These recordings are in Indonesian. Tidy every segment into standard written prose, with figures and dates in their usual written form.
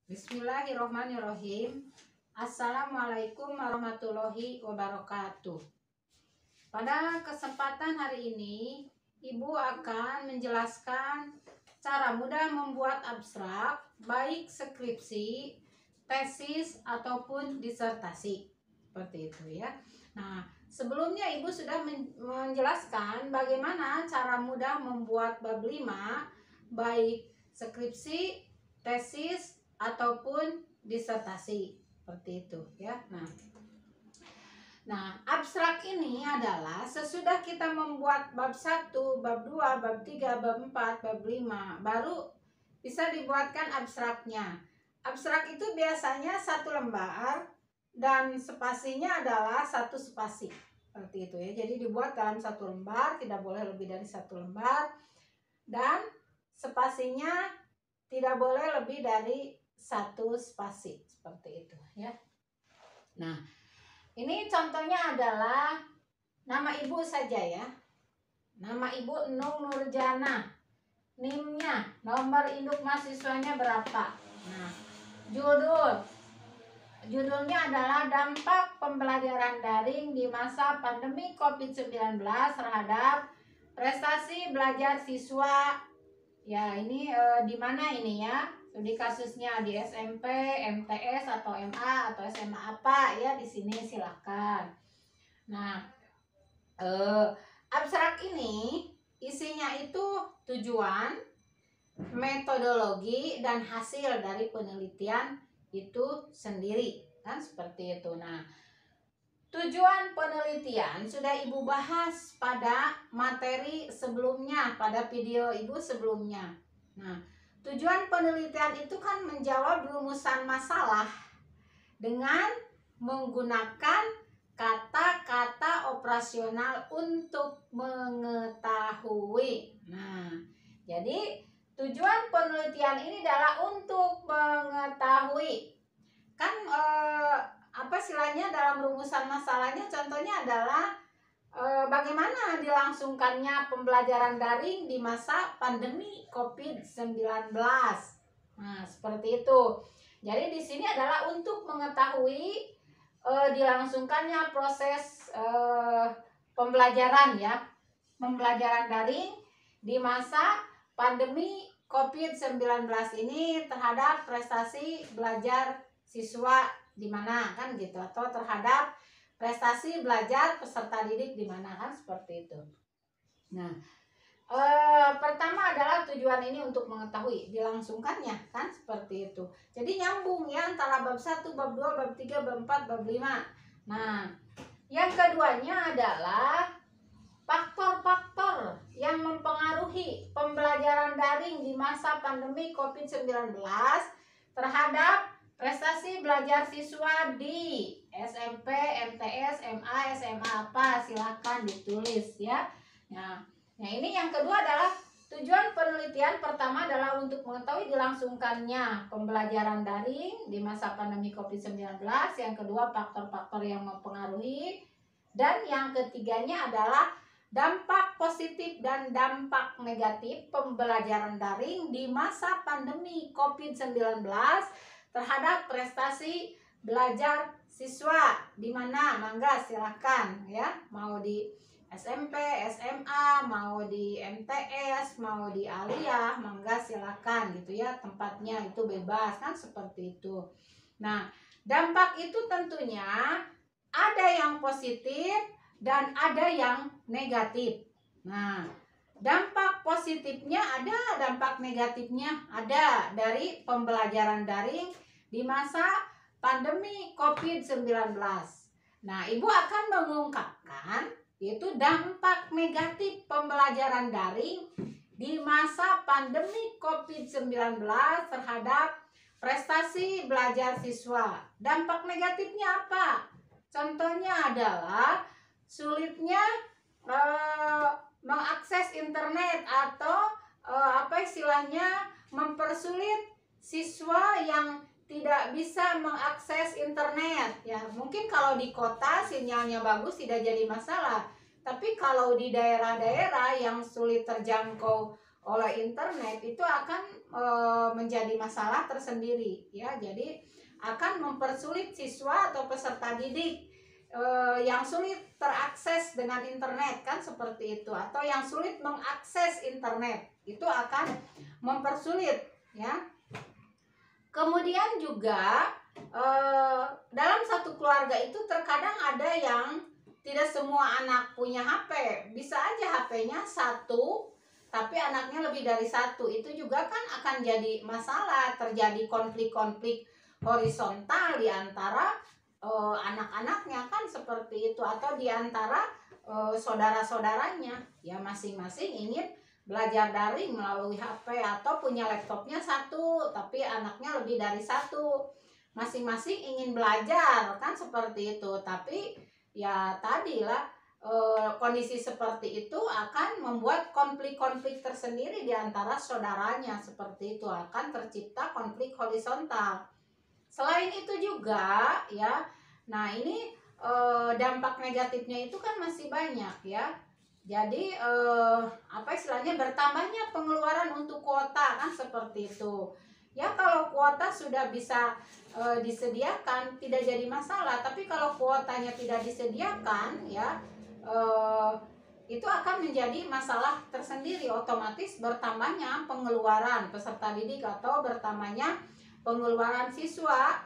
Bismillahirrohmanirrohim. Assalamualaikum warahmatullahi wabarakatuh. Pada kesempatan hari ini, Ibu akan menjelaskan cara mudah membuat abstrak, baik skripsi, tesis, ataupun disertasi. Seperti itu ya. Nah, sebelumnya Ibu sudah menjelaskan bagaimana cara mudah membuat bab 5, baik skripsi, tesis, ataupun disertasi. Seperti itu ya. Nah, abstrak ini adalah sesudah kita membuat bab 1, bab 2, bab 3, bab 4, bab 5, baru bisa dibuatkan abstraknya. Abstrak itu biasanya 1 lembar dan spasinya adalah 1 spasi. Seperti itu ya. Jadi dibuat dalam 1 lembar, tidak boleh lebih dari 1 lembar, dan spasinya tidak boleh lebih dari 1 spasi. Seperti itu ya. Nah, ini contohnya adalah nama ibu saja ya. Nama ibu Nung Nurjana. NIM-nya, nomor induk mahasiswanya berapa. Nah, judulnya adalah dampak pembelajaran daring di masa pandemi COVID-19 terhadap prestasi belajar siswa. Ya, ini di mana ini ya? Di kasusnya di SMP, MTS atau MA atau SMA apa ya, di sini silakan. Nah, abstrak ini isinya itu tujuan, metodologi, dan hasil dari penelitian itu sendiri kan, seperti itu. Nah, tujuan penelitian sudah Ibu bahas pada materi sebelumnya, pada video Ibu sebelumnya. Nah, tujuan penelitian itu kan menjawab rumusan masalah dengan menggunakan kata-kata operasional untuk mengetahui. Nah, jadi tujuan penelitian ini adalah untuk mengetahui. Kan apa istilahnya dalam rumusan masalahnya, contohnya adalah bagaimana dilangsungkannya pembelajaran daring di masa pandemi COVID-19. Nah, seperti itu. Jadi di sini adalah untuk mengetahui dilangsungkannya proses pembelajaran ya, pembelajaran daring di masa pandemi COVID-19 ini terhadap prestasi belajar siswa di mana kan gitu, atau terhadap prestasi belajar peserta didik di mana kan, seperti itu. Nah, pertama adalah tujuan ini untuk mengetahui dilangsungkannya kan, seperti itu. Jadi nyambung ya antara bab 1, bab 2, bab 3, bab 4, bab 5. Nah, yang keduanya adalah faktor-faktor yang mempengaruhi pembelajaran daring di masa pandemi COVID-19 terhadap prestasi belajar siswa di SMP, MTS, MA, SMA apa, silakan ditulis ya. Nah, ini yang kedua adalah tujuan penelitian. Pertama adalah untuk mengetahui dilangsungkannya pembelajaran daring di masa pandemi COVID-19. Yang kedua, faktor-faktor yang mempengaruhi. Dan yang ketiganya adalah dampak positif dan dampak negatif pembelajaran daring di masa pandemi COVID-19 terhadap prestasi belajar siswa di mana. Mangga silakan ya, mau di SMP, SMA, mau di MTS, mau di aliyah, mangga silakan gitu ya, tempatnya itu bebas kan, seperti itu. Nah, dampak itu tentunya ada yang positif dan ada yang negatif. Nah, dampak positifnya ada, dampak negatifnya ada dari pembelajaran daring di masa pandemi COVID-19. Nah, Ibu akan mengungkapkan yaitu dampak negatif pembelajaran daring di masa pandemi COVID-19 terhadap prestasi belajar siswa. Dampak negatifnya apa? Contohnya adalah sulitnya mengakses internet atau apa istilahnya, mempersulit siswa yang tidak bisa mengakses internet ya. Mungkin kalau di kota sinyalnya bagus tidak jadi masalah, tapi kalau di daerah-daerah yang sulit terjangkau oleh internet itu akan menjadi masalah tersendiri ya. Jadi akan mempersulit siswa atau peserta didik yang sulit terakses dengan internet kan seperti itu, atau yang sulit mengakses internet itu akan mempersulit ya. Kemudian juga dalam satu keluarga itu terkadang ada yang tidak semua anak punya HP. Bisa aja HP-nya satu tapi anaknya lebih dari satu. Itu juga kan akan jadi masalah, terjadi konflik-konflik horizontal di antara anak-anaknya kan seperti itu, atau di antara saudara-saudaranya ya, masing-masing ingin belajar daring melalui HP atau punya laptopnya satu tapi anaknya lebih dari satu, masing-masing ingin belajar kan seperti itu. Tapi ya tadilah kondisi seperti itu akan membuat konflik-konflik tersendiri di antara saudaranya, seperti itu akan tercipta konflik horizontal. Selain itu juga ya, nah ini dampak negatifnya itu kan masih banyak ya. Jadi apa istilahnya, bertambahnya pengeluaran untuk kuota kan seperti itu. Ya kalau kuota sudah bisa disediakan tidak jadi masalah, tapi kalau kuotanya tidak disediakan ya itu akan menjadi masalah tersendiri. Otomatis bertambahnya pengeluaran peserta didik atau bertambahnya pengeluaran siswa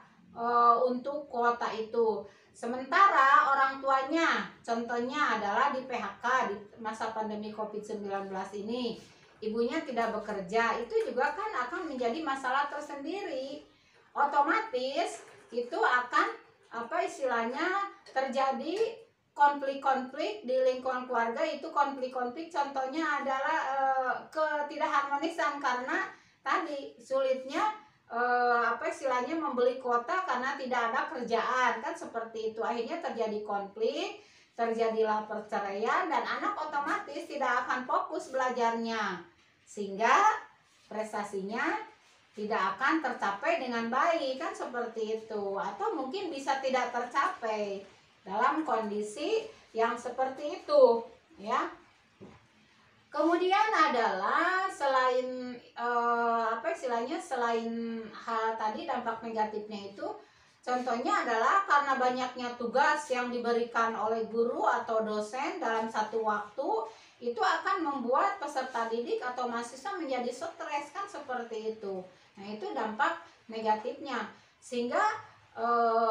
untuk kuota itu. Sementara orang tuanya, contohnya adalah di PHK di masa pandemi COVID-19 ini, ibunya tidak bekerja, itu juga kan akan menjadi masalah tersendiri. Otomatis itu akan apa istilahnya terjadi konflik-konflik di lingkungan keluarga. Itu konflik-konflik contohnya adalah ketidakharmonisan karena tadi sulitnya apa istilahnya membeli kuota karena tidak ada kerjaan kan seperti itu. Akhirnya terjadi konflik, terjadilah perceraian, dan anak otomatis tidak akan fokus belajarnya sehingga prestasinya tidak akan tercapai dengan baik kan seperti itu, atau mungkin bisa tidak tercapai dalam kondisi yang seperti itu ya. Kemudian adalah selain apa istilahnya, selain hal tadi dampak negatifnya itu, contohnya adalah karena banyaknya tugas yang diberikan oleh guru atau dosen dalam satu waktu, itu akan membuat peserta didik atau mahasiswa menjadi stres kan seperti itu. Nah itu dampak negatifnya, sehingga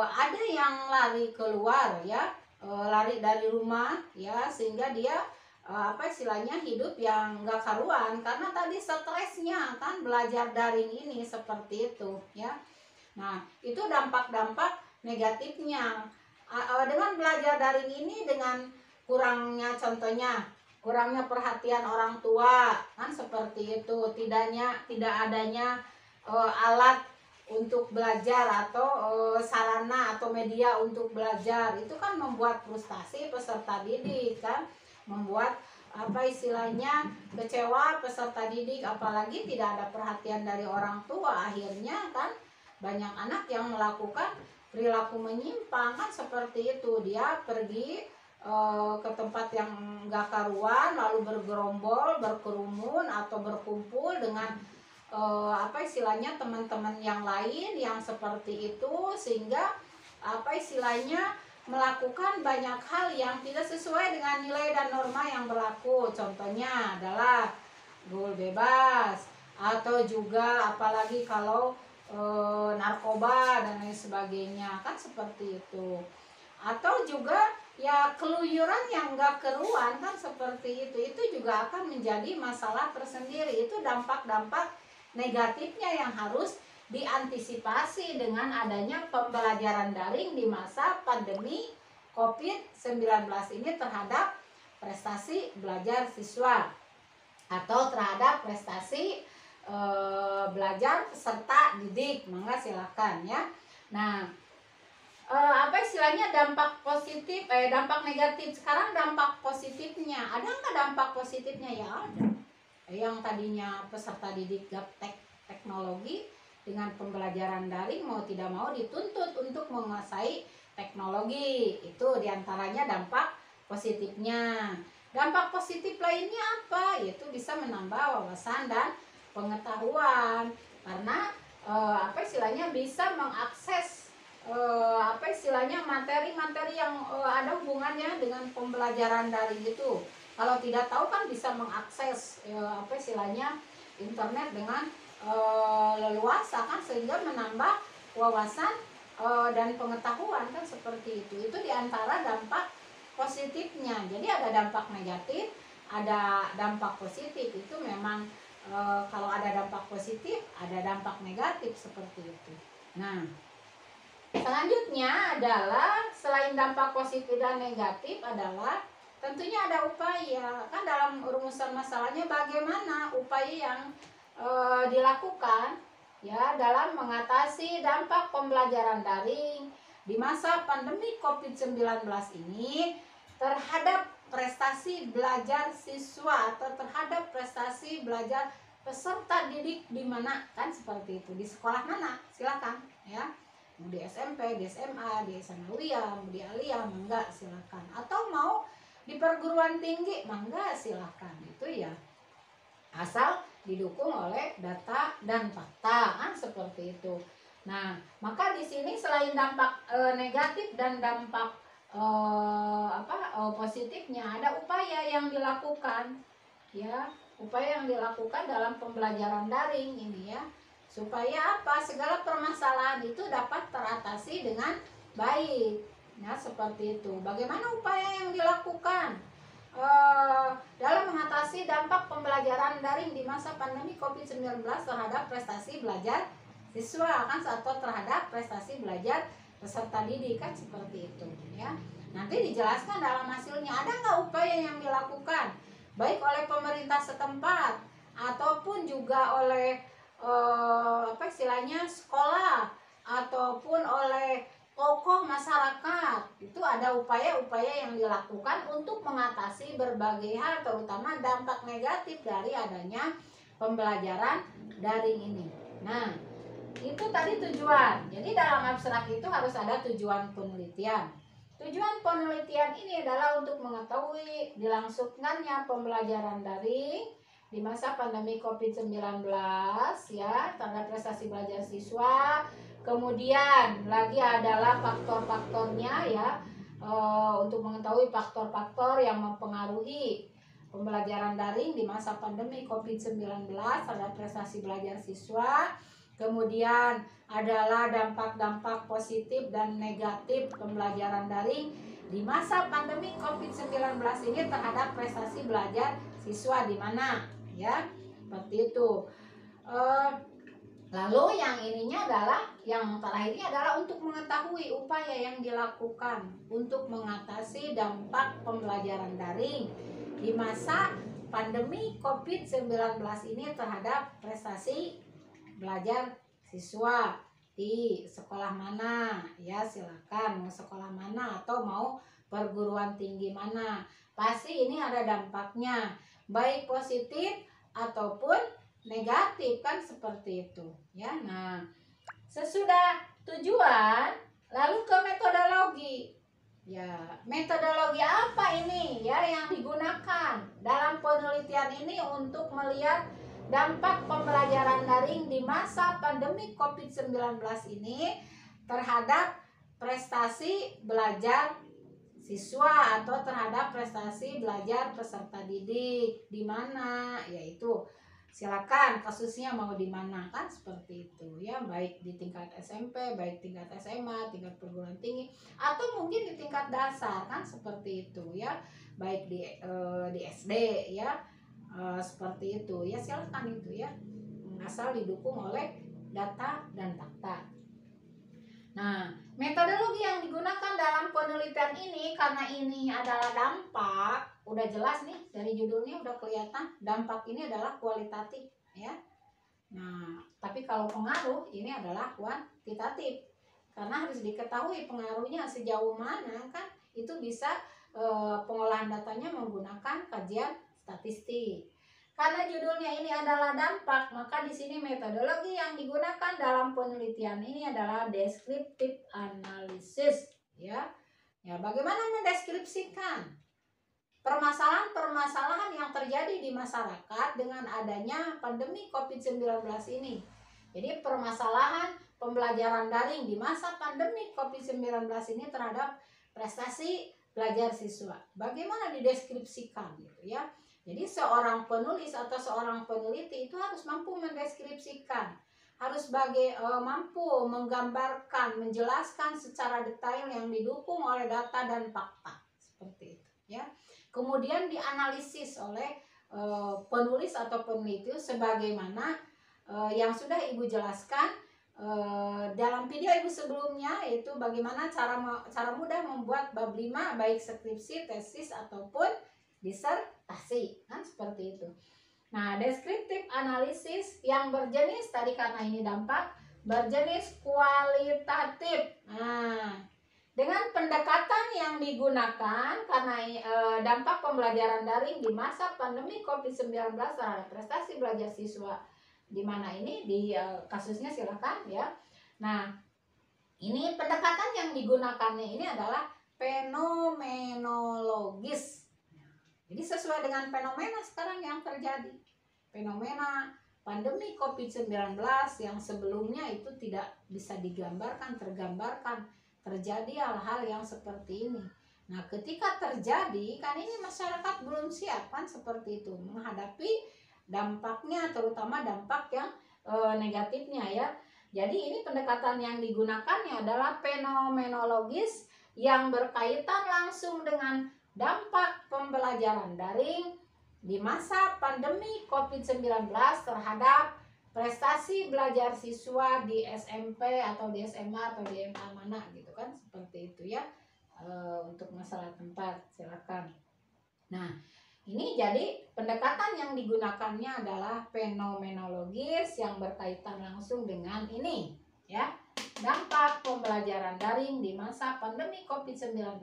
ada yang lari keluar ya, lari dari rumah ya, sehingga dia apa istilahnya hidup yang gak karuan karena tadi stresnya kan belajar daring ini seperti itu ya. Nah itu dampak-dampak negatifnya dengan belajar daring ini, dengan kurangnya contohnya kurangnya perhatian orang tua kan seperti itu, tidak adanya alat untuk belajar atau sarana atau media untuk belajar, itu kan membuat frustasi peserta didik kan, membuat apa istilahnya kecewa peserta didik, apalagi tidak ada perhatian dari orang tua. Akhirnya kan banyak anak yang melakukan perilaku menyimpang kan seperti itu, dia pergi ke tempat yang gak karuan lalu bergerombol, berkerumun atau berkumpul dengan apa istilahnya teman-teman yang lain yang seperti itu, sehingga apa istilahnya melakukan banyak hal yang tidak sesuai dengan nilai dan norma yang berlaku. Contohnya adalah gol bebas, atau juga apalagi kalau narkoba dan lain sebagainya kan seperti itu. Atau juga ya keluyuran yang gak keruan kan seperti itu juga akan menjadi masalah tersendiri. Itu dampak-dampak negatifnya yang harus diantisipasi dengan adanya pembelajaran daring di masa pandemi COVID-19 ini terhadap prestasi belajar siswa atau terhadap prestasi belajar peserta didik. Mangga silakan ya. Nah apa istilahnya dampak positif dampak negatif. Sekarang dampak positifnya, ada nggak dampak positifnya? Ya ada. Yang tadinya peserta didik gaptek teknologi, dengan pembelajaran daring mau tidak mau dituntut untuk menguasai teknologi. Itu diantaranya dampak positifnya. Dampak positif lainnya apa? Yaitu bisa menambah wawasan dan pengetahuan, karena apa istilahnya, bisa mengakses apa istilahnya, materi-materi yang ada hubungannya dengan pembelajaran daring itu. Kalau tidak tahu kan bisa mengakses apa istilahnya, internet dengan leluasa kan, sehingga menambah wawasan dan pengetahuan kan, seperti itu. Itu diantara dampak positifnya. Jadi ada dampak negatif, ada dampak positif. Itu memang kalau ada dampak positif, ada dampak negatif, seperti itu. Nah, selanjutnya adalah selain dampak positif dan negatif adalah tentunya ada upaya. Kan dalam rumusan masalahnya bagaimana upaya yang dilakukan ya dalam mengatasi dampak pembelajaran daring di masa pandemi COVID-19 ini terhadap prestasi belajar siswa atau terhadap prestasi belajar peserta didik di mana, kan seperti itu, di sekolah mana, silakan ya, mau di SMP, di SMA, di sanawiyah, mau di aliyah, mangga silakan, atau mau di perguruan tinggi mangga silakan, itu ya asal didukung oleh data dan fakta, kan seperti itu. Nah, maka di sini selain dampak negatif dan dampak positifnya, ada upaya yang dilakukan ya, upaya yang dilakukan dalam pembelajaran daring ini ya, supaya apa, segala permasalahan itu dapat teratasi dengan baik ya, seperti itu. Bagaimana upaya yang dilakukan dalam mengatasi dampak pembelajaran daring di masa pandemi COVID-19 terhadap prestasi belajar siswa, kan, atau terhadap prestasi belajar peserta didik, kan seperti itu ya. Nanti dijelaskan dalam hasilnya, ada nggak upaya yang dilakukan baik oleh pemerintah setempat ataupun juga oleh apa istilahnya, sekolah ataupun oleh tokoh masyarakat. Itu ada upaya-upaya yang dilakukan untuk mengatasi berbagai hal, terutama dampak negatif dari adanya pembelajaran daring ini. Nah, itu tadi tujuan. Jadi dalam abstrak itu harus ada tujuan penelitian. Tujuan penelitian ini adalah untuk mengetahui dilangsungkannya pembelajaran daring di masa pandemi COVID-19 ya, terhadap prestasi belajar siswa. Kemudian lagi adalah faktor-faktornya ya, untuk mengetahui faktor-faktor yang mempengaruhi pembelajaran daring di masa pandemi COVID-19 terhadap prestasi belajar siswa. Kemudian adalah dampak-dampak positif dan negatif pembelajaran daring di masa pandemi COVID-19 ini terhadap prestasi belajar siswa di mana ya, seperti itu. Lalu yang ininya adalah, yang terakhirnya adalah untuk mengetahui upaya yang dilakukan untuk mengatasi dampak pembelajaran daring di masa pandemi COVID-19 ini terhadap prestasi belajar siswa di sekolah mana ya, silakan mau sekolah mana atau mau perguruan tinggi mana, pasti ini ada dampaknya baik positif ataupun negatif, kan seperti itu ya. Nah, sesudah tujuan lalu ke metodologi ya. Metodologi apa ini ya yang digunakan dalam penelitian ini untuk melihat dampak pembelajaran daring di masa pandemi COVID-19 ini terhadap prestasi belajar siswa atau terhadap prestasi belajar peserta didik di mana, yaitu silakan kasusnya mau di mana, kan seperti itu ya, baik di tingkat SMP, baik tingkat SMA, tingkat perguruan tinggi, atau mungkin di tingkat dasar, kan seperti itu ya, baik di SD ya, seperti itu ya, silakan itu ya, asal didukung oleh data dan fakta. Nah, metodologi yang digunakan dalam penelitian ini, karena ini adalah dampak, udah jelas nih dari judulnya udah kelihatan, dampak ini adalah kualitatif ya. Nah, tapi kalau pengaruh ini adalah kuantitatif, karena harus diketahui pengaruhnya sejauh mana, kan itu bisa pengolahan datanya menggunakan kajian statistik. Karena judulnya ini adalah dampak, maka di sini metodologi yang digunakan dalam penelitian ini adalah descriptive analysis ya. Ya, bagaimana mendeskripsikan permasalahan-permasalahan yang terjadi di masyarakat dengan adanya pandemi COVID-19 ini. Jadi permasalahan pembelajaran daring di masa pandemi COVID-19 ini terhadap prestasi belajar siswa. Bagaimana dideskripsikan gitu ya. Jadi seorang penulis atau seorang peneliti itu harus mampu mendeskripsikan, harus mampu menggambarkan, menjelaskan secara detail yang didukung oleh data dan fakta. Seperti itu ya. Kemudian dianalisis oleh penulis atau peneliti sebagaimana yang sudah Ibu jelaskan dalam video Ibu sebelumnya, yaitu bagaimana cara mudah membuat bab 5 baik skripsi, tesis ataupun disertasi, kan seperti itu. Nah, deskriptif analisis yang berjenis tadi karena ini dampak berjenis kualitatif. Nah, dengan pendekatan yang digunakan karena dampak pembelajaran daring di masa pandemi COVID-19 terhadap prestasi belajar siswa, di mana ini di kasusnya silakan ya. Nah, ini pendekatan yang digunakannya ini adalah fenomenologis. Jadi sesuai dengan fenomena sekarang yang terjadi. Fenomena pandemi COVID-19 yang sebelumnya itu tidak bisa digambarkan, tergambarkan. Terjadi hal-hal yang seperti ini. Nah, ketika terjadi, kan ini masyarakat belum siap kan seperti itu menghadapi dampaknya, terutama dampak yang negatifnya ya. Jadi ini pendekatan yang digunakannya adalah fenomenologis yang berkaitan langsung dengan dampak pembelajaran daring di masa pandemi COVID-19 terhadap prestasi belajar siswa di SMP atau di SMA atau di MA mana gitu kan, seperti itu ya. Untuk masalah tempat silakan. Nah, ini jadi pendekatan yang digunakannya adalah fenomenologis yang berkaitan langsung dengan ini ya, dampak pembelajaran daring di masa pandemi COVID-19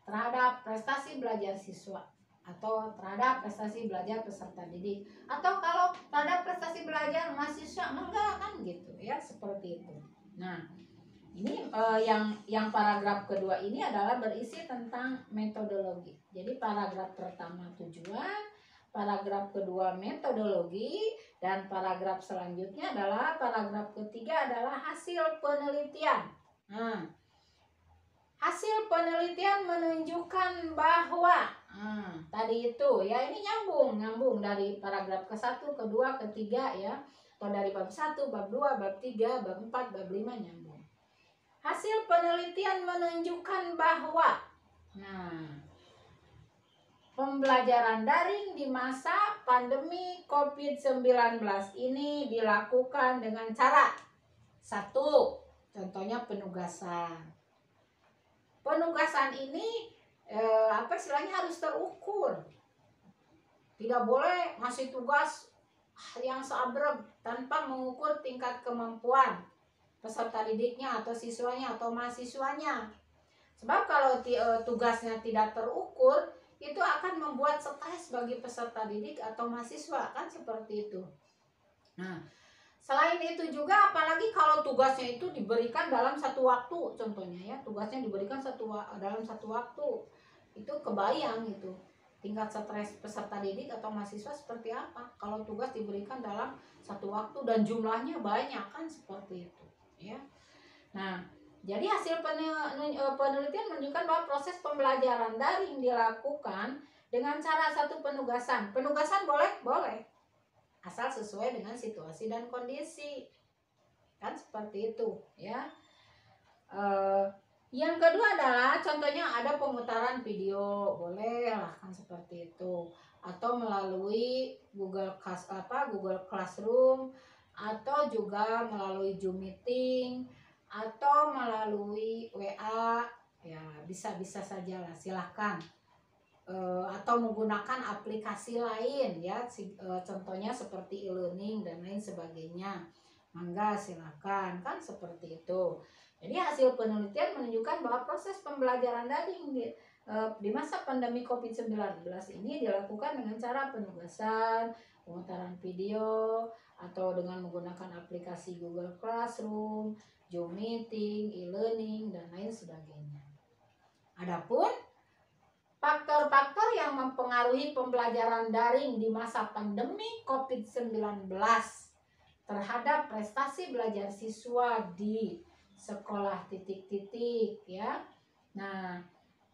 terhadap prestasi belajar siswa atau terhadap prestasi belajar peserta didik, atau kalau terhadap prestasi belajar mahasiswa enggak kan gitu ya, seperti itu. Nah, ini yang paragraf kedua ini adalah berisi tentang metodologi. Jadi paragraf pertama tujuan, paragraf kedua metodologi, dan paragraf selanjutnya adalah paragraf ketiga adalah hasil penelitian. Nah, hasil penelitian menunjukkan bahwa tadi itu ya, ini nyambung dari paragraf ke-1, kedua, ketiga ya, atau dari bab 1, bab 2, bab 3, bab 4, bab 5 nyambung. Hasil penelitian menunjukkan bahwa pembelajaran daring di masa pandemi COVID-19 ini dilakukan dengan cara satu, contohnya penugasan. Penugasan ini istilahnya harus terukur. Tidak boleh ngasih tugas yang seabrek tanpa mengukur tingkat kemampuan peserta didiknya atau siswanya atau mahasiswanya. Sebab kalau tugasnya tidak terukur, itu akan membuat stres bagi peserta didik atau mahasiswa, kan seperti itu. Nah, selain itu juga apalagi kalau tugasnya itu diberikan dalam satu waktu, contohnya ya, tugasnya diberikan dalam satu waktu, itu kebayang itu tingkat stres peserta didik atau mahasiswa seperti apa kalau tugas diberikan dalam satu waktu dan jumlahnya banyak, kan seperti itu ya. Nah, jadi hasil penelitian menunjukkan bahwa proses pembelajaran daring dilakukan dengan cara satu, penugasan. Penugasan boleh asal sesuai dengan situasi dan kondisi, kan seperti itu ya. Yang kedua adalah contohnya ada pemutaran video, boleh lah kan seperti itu, atau melalui Google Classroom, atau juga melalui Zoom meeting, atau melalui WA ya, bisa saja lah, silahkan. Atau menggunakan aplikasi lain ya, contohnya seperti e-learning dan lain sebagainya, mangga silakan, kan seperti itu. Jadi hasil penelitian menunjukkan bahwa proses pembelajaran daring di masa pandemi COVID-19 ini dilakukan dengan cara penugasan, pemutaran video, atau dengan menggunakan aplikasi Google Classroom, Zoom meeting, e-learning dan lain sebagainya. Adapun Faktor-faktor yang mempengaruhi pembelajaran daring di masa pandemi COVID-19 terhadap prestasi belajar siswa di sekolah titik-titik ya. Nah,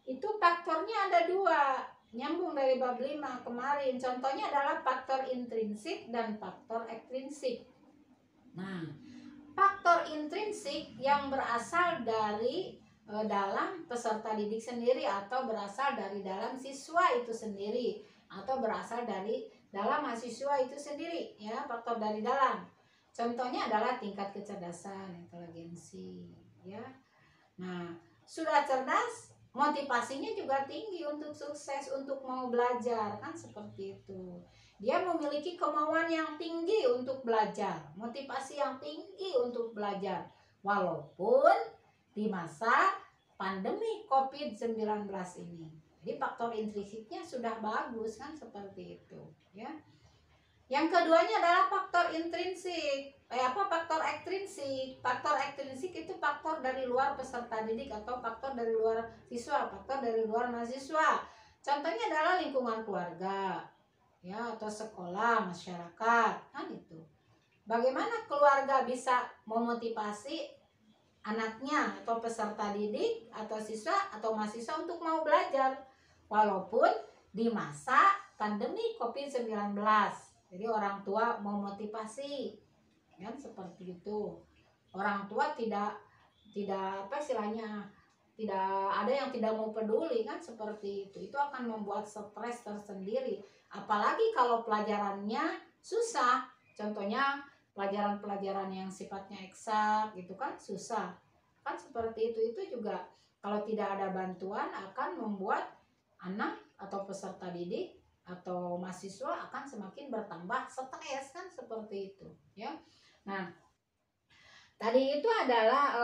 itu faktornya ada dua, nyambung dari bab 5 kemarin. Contohnya adalah faktor intrinsik dan faktor ekstrinsik. Nah, faktor intrinsik yang berasal dari dalam peserta didik sendiri atau berasal dari dalam siswa itu sendiri atau berasal dari dalam mahasiswa itu sendiri ya, faktor dari dalam. Contohnya adalah tingkat kecerdasan, inteligensi ya. Nah, sudah cerdas, motivasinya juga tinggi untuk sukses, untuk mau belajar, kan seperti itu. Dia memiliki kemauan yang tinggi untuk belajar, motivasi yang tinggi untuk belajar, walaupun di masa pandemi COVID-19 ini. Jadi faktor intrinsiknya sudah bagus, kan seperti itu ya. Yang keduanya adalah faktor intrinsik. Faktor ekstrinsik. Faktor ekstrinsik itu faktor dari luar peserta didik atau faktor dari luar siswa, faktor dari luar mahasiswa. Contohnya adalah lingkungan keluarga, ya, atau sekolah, masyarakat, kan itu. Bagaimana keluarga bisa memotivasi anaknya atau peserta didik atau siswa atau mahasiswa untuk mau belajar walaupun di masa pandemi COVID-19. Jadi orang tua memotivasi kan seperti itu. Orang tua tidak apa istilahnya, tidak ada yang tidak mau peduli, kan seperti itu. Itu akan membuat stres tersendiri, apalagi kalau pelajarannya susah. Contohnya pelajaran-pelajaran yang sifatnya eksak gitu kan susah, kan seperti itu juga kalau tidak ada bantuan akan membuat anak atau peserta didik atau mahasiswa akan semakin bertambah stres, kan seperti itu ya. Nah, tadi itu adalah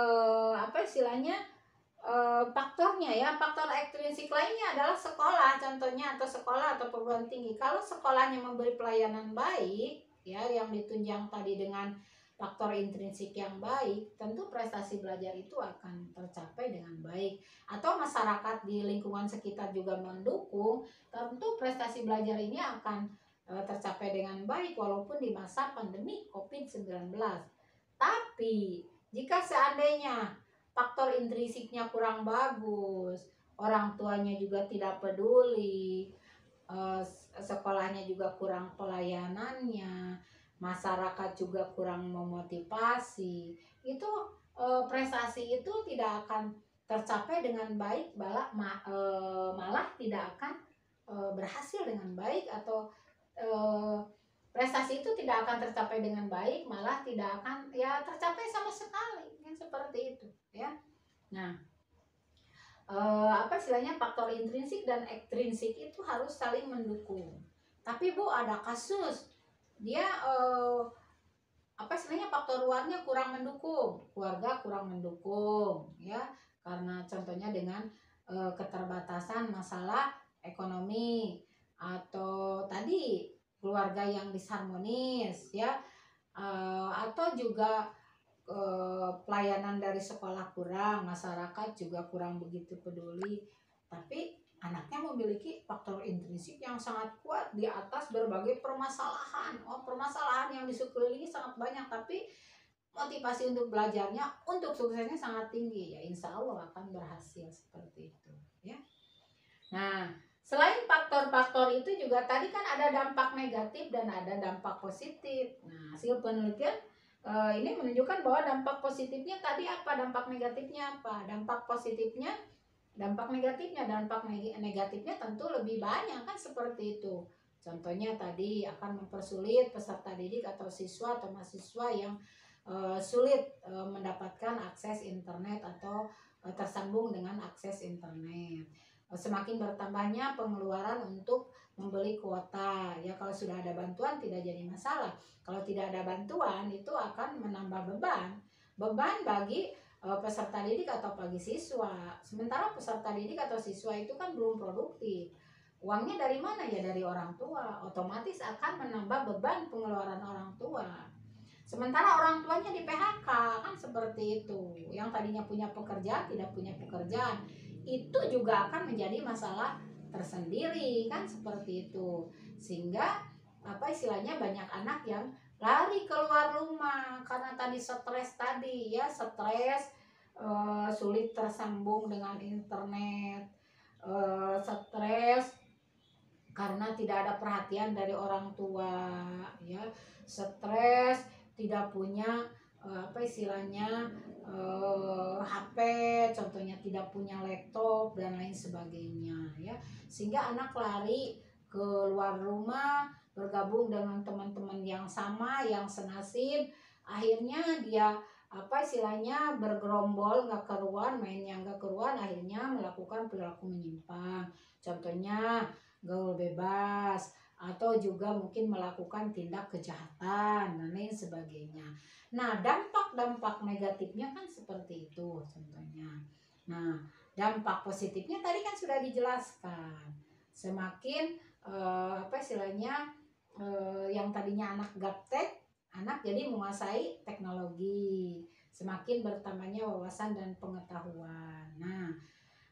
faktornya ya. Faktor ekstrinsik lainnya adalah sekolah, contohnya, atau sekolah atau perguruan tinggi. Kalau sekolahnya memberi pelayanan baik ya, yang ditunjang tadi dengan faktor intrinsik yang baik, tentu prestasi belajar itu akan tercapai dengan baik. Atau masyarakat di lingkungan sekitar juga mendukung, tentu prestasi belajar ini akan tercapai dengan baik walaupun di masa pandemi COVID-19. Tapi jika seandainya faktor intrinsiknya kurang bagus, orang tuanya juga tidak peduli, sekolahnya juga kurang pelayanannya, masyarakat juga kurang memotivasi, itu prestasi itu tidak akan tercapai dengan baik, malah tidak akan berhasil dengan baik, atau prestasi itu tidak akan tercapai dengan baik, malah tidak akan ya tercapai sama sekali, kan seperti itu ya. Nah, istilahnya faktor intrinsik dan ekstrinsik itu harus saling mendukung. Tapi Bu, ada kasus dia istilahnya faktor luarnya kurang mendukung, keluarga kurang mendukung ya, karena contohnya dengan keterbatasan masalah ekonomi, atau tadi keluarga yang disharmonis ya, atau juga pelayanan dari sekolah kurang, masyarakat juga kurang begitu peduli, tapi anaknya memiliki faktor intrinsik yang sangat kuat di atas berbagai permasalahan. Permasalahan yang di sekelilingi sangat banyak, tapi motivasi untuk belajarnya, untuk suksesnya sangat tinggi, ya insya Allah akan berhasil seperti itu ya. Nah, selain faktor-faktor itu juga tadi kan ada dampak negatif dan ada dampak positif. Nah, hasil penelitian ini menunjukkan bahwa dampak positifnya tadi apa, dampak negatifnya apa. Dampak negatifnya tentu lebih banyak, kan seperti itu. Contohnya tadi akan mempersulit peserta didik atau siswa atau mahasiswa yang sulit mendapatkan akses internet atau tersambung dengan akses internet. Semakin bertambahnya pengeluaran untuk membeli kuota ya. Kalau sudah ada bantuan tidak jadi masalah, kalau tidak ada bantuan itu akan menambah beban bagi peserta didik atau bagi siswa. Sementara peserta didik atau siswa itu kan belum produktif, uangnya dari mana ya, dari orang tua, otomatis akan menambah beban pengeluaran orang tua. Sementara orang tuanya di PHK, kan seperti itu. Yang tadinya punya pekerjaan tidak punya pekerjaan, itu juga akan menjadi masalah tersendiri kan seperti itu. Sehingga apa istilahnya banyak anak yang lari keluar rumah karena tadi stres tadi ya, stres, sulit tersambung dengan internet, stres karena tidak ada perhatian dari orang tua ya, stres tidak punya apa istilahnya HP, contohnya tidak punya laptop dan lain sebagainya ya, sehingga anak lari keluar rumah bergabung dengan teman-teman yang sama, yang senasib, akhirnya dia apa istilahnya bergerombol, nggak keruan, mainnya nggak keruan, akhirnya melakukan perilaku menyimpang, contohnya gaul bebas, atau juga mungkin melakukan tindak kejahatan dan lain sebagainya. Nah, dampak-dampak negatifnya kan seperti itu contohnya. Nah, dampak positifnya tadi kan sudah dijelaskan. Semakin apa istilahnya yang tadinya anak gaptek, anak jadi menguasai teknologi, semakin bertambahnya wawasan dan pengetahuan. Nah,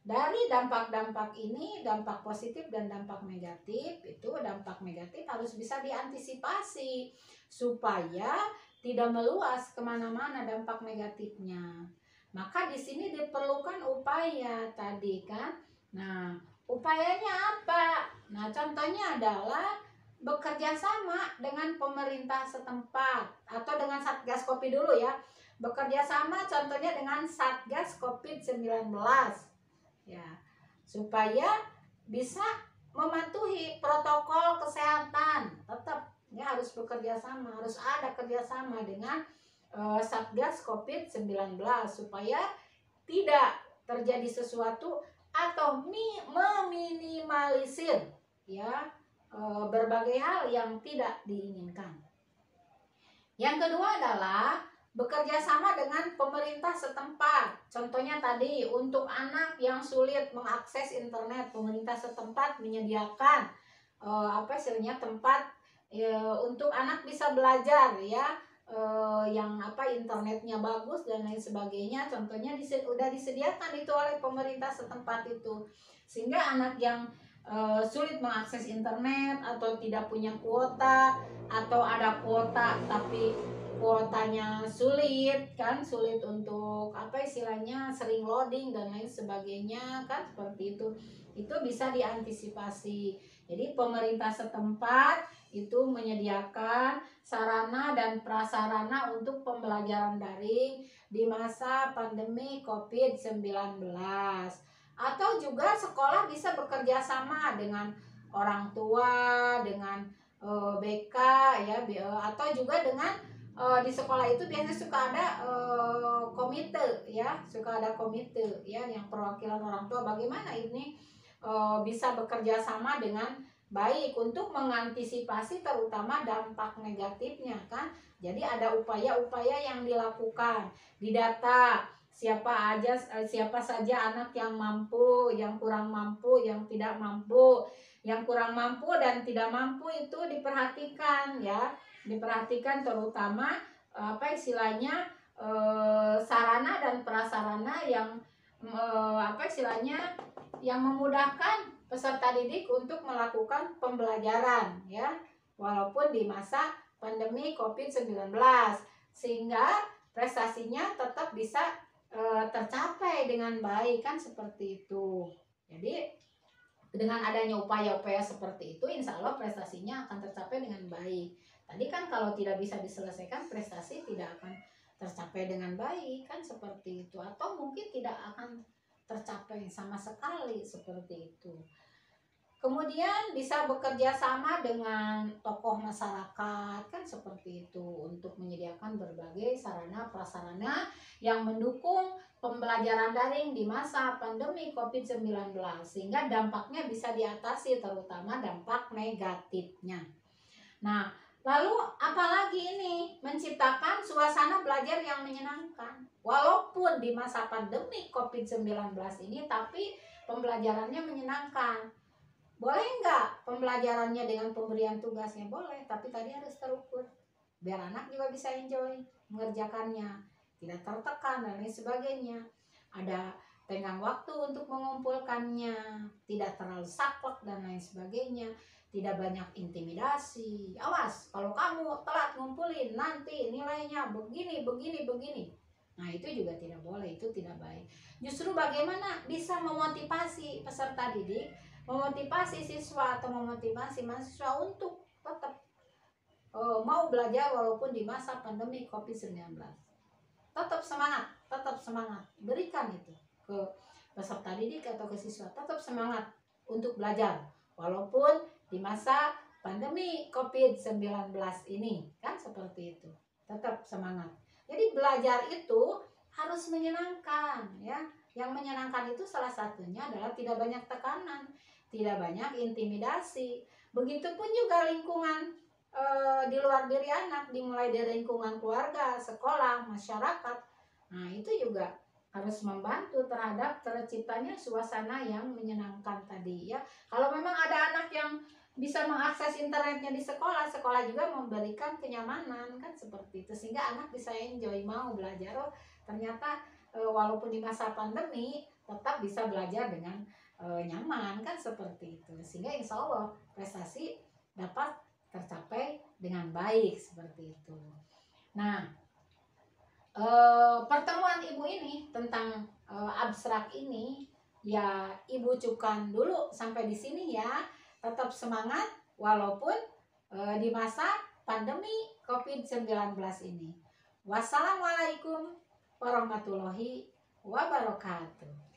dari dampak-dampak ini, dampak positif dan dampak negatif, itu dampak negatif harus bisa diantisipasi supaya tidak meluas kemana-mana dampak negatifnya. Maka di sini diperlukan upaya tadi kan. Nah, upayanya apa? Nah, contohnya adalah bekerja sama dengan pemerintah setempat atau dengan Satgas Covid dulu ya. Bekerja sama contohnya dengan Satgas Covid-19 ya, supaya bisa mematuhi protokol kesehatan. Tetap ya harus bekerja sama, harus ada kerjasama dengan Satgas Covid-19 supaya tidak terjadi sesuatu atau meminimalisir ya berbagai hal yang tidak diinginkan. Yang kedua adalah bekerja sama dengan pemerintah setempat. Contohnya tadi untuk anak yang sulit mengakses internet, pemerintah setempat menyediakan apa istilahnya tempat untuk anak bisa belajar ya, yang apa internetnya bagus dan lain sebagainya. Contohnya udah disediakan itu oleh pemerintah setempat itu, sehingga anak yang sulit mengakses internet atau tidak punya kuota, atau ada kuota tapi kuotanya sulit kan, sulit untuk apa istilahnya sering loading dan lain sebagainya kan seperti itu bisa diantisipasi. Jadi pemerintah setempat itu menyediakan sarana dan prasarana untuk pembelajaran daring di masa pandemi COVID-19. Atau juga sekolah bisa bekerja sama dengan orang tua, dengan BK ya, atau juga dengan di sekolah itu biasanya suka ada komite ya, suka ada komite ya yang perwakilan orang tua, bagaimana ini bisa bekerja sama dengan baik untuk mengantisipasi terutama dampak negatifnya kan. Jadi ada upaya-upaya yang dilakukan, didata siapa saja anak yang mampu, yang kurang mampu, yang tidak mampu. Yang kurang mampu dan tidak mampu itu diperhatikan ya, diperhatikan terutama apa istilahnya sarana dan prasarana yang apa istilahnya yang memudahkan peserta didik untuk melakukan pembelajaran ya, walaupun di masa pandemi COVID-19, sehingga prestasinya tetap bisa tercapai dengan baik kan seperti itu. Jadi dengan adanya upaya-upaya seperti itu, insya Allah prestasinya akan tercapai dengan baik. Tadi kan kalau tidak bisa diselesaikan, prestasi tidak akan tercapai dengan baik kan seperti itu, atau mungkin tidak akan tercapai sama sekali seperti itu. Kemudian bisa bekerja sama dengan tokoh masyarakat kan seperti itu untuk menyediakan berbagai sarana prasarana yang mendukung pembelajaran daring di masa pandemi COVID-19 sehingga dampaknya bisa diatasi, terutama dampak negatifnya. Nah, lalu apalagi ini menciptakan suasana belajar yang menyenangkan. Walaupun di masa pandemi COVID-19 ini, tapi pembelajarannya menyenangkan. Boleh nggak pembelajarannya dengan pemberian tugasnya? Boleh, tapi tadi harus terukur. Biar anak juga bisa enjoy mengerjakannya, tidak tertekan dan lain sebagainya. Ada tenggang waktu untuk mengumpulkannya, tidak terlalu saklek dan lain sebagainya, tidak banyak intimidasi. Awas, kalau kamu telat ngumpulin nanti nilainya begini, begini, begini. Nah itu juga tidak boleh, itu tidak baik. Justru bagaimana bisa memotivasi peserta didik, memotivasi siswa atau memotivasi mahasiswa untuk tetap mau belajar walaupun di masa pandemi COVID-19. Tetap semangat, tetap semangat. Berikan itu ke peserta didik atau ke siswa, tetap semangat untuk belajar walaupun di masa pandemi COVID-19 ini, kan seperti itu. Tetap semangat. Jadi belajar itu harus menyenangkan, ya. Yang menyenangkan itu salah satunya adalah tidak banyak tekanan, tidak banyak intimidasi. Begitupun juga lingkungan di luar diri anak, dimulai dari lingkungan keluarga, sekolah, masyarakat. Nah itu juga harus membantu terhadap terciptanya suasana yang menyenangkan tadi, ya. Kalau memang ada anak yang bisa mengakses internetnya di sekolah, sekolah juga memberikan kenyamanan, kan seperti itu, sehingga anak bisa enjoy, mau belajar. Oh ternyata walaupun di masa pandemi tetap bisa belajar dengan nyaman, kan seperti itu, sehingga insya Allah prestasi dapat tercapai dengan baik seperti itu. Nah, pertemuan ibu ini tentang abstrak ini ya ibu cukupkan dulu sampai di sini, ya. Tetap semangat walaupun di masa pandemi COVID-19 ini. Wassalamualaikum warahmatullahi wabarakatuh.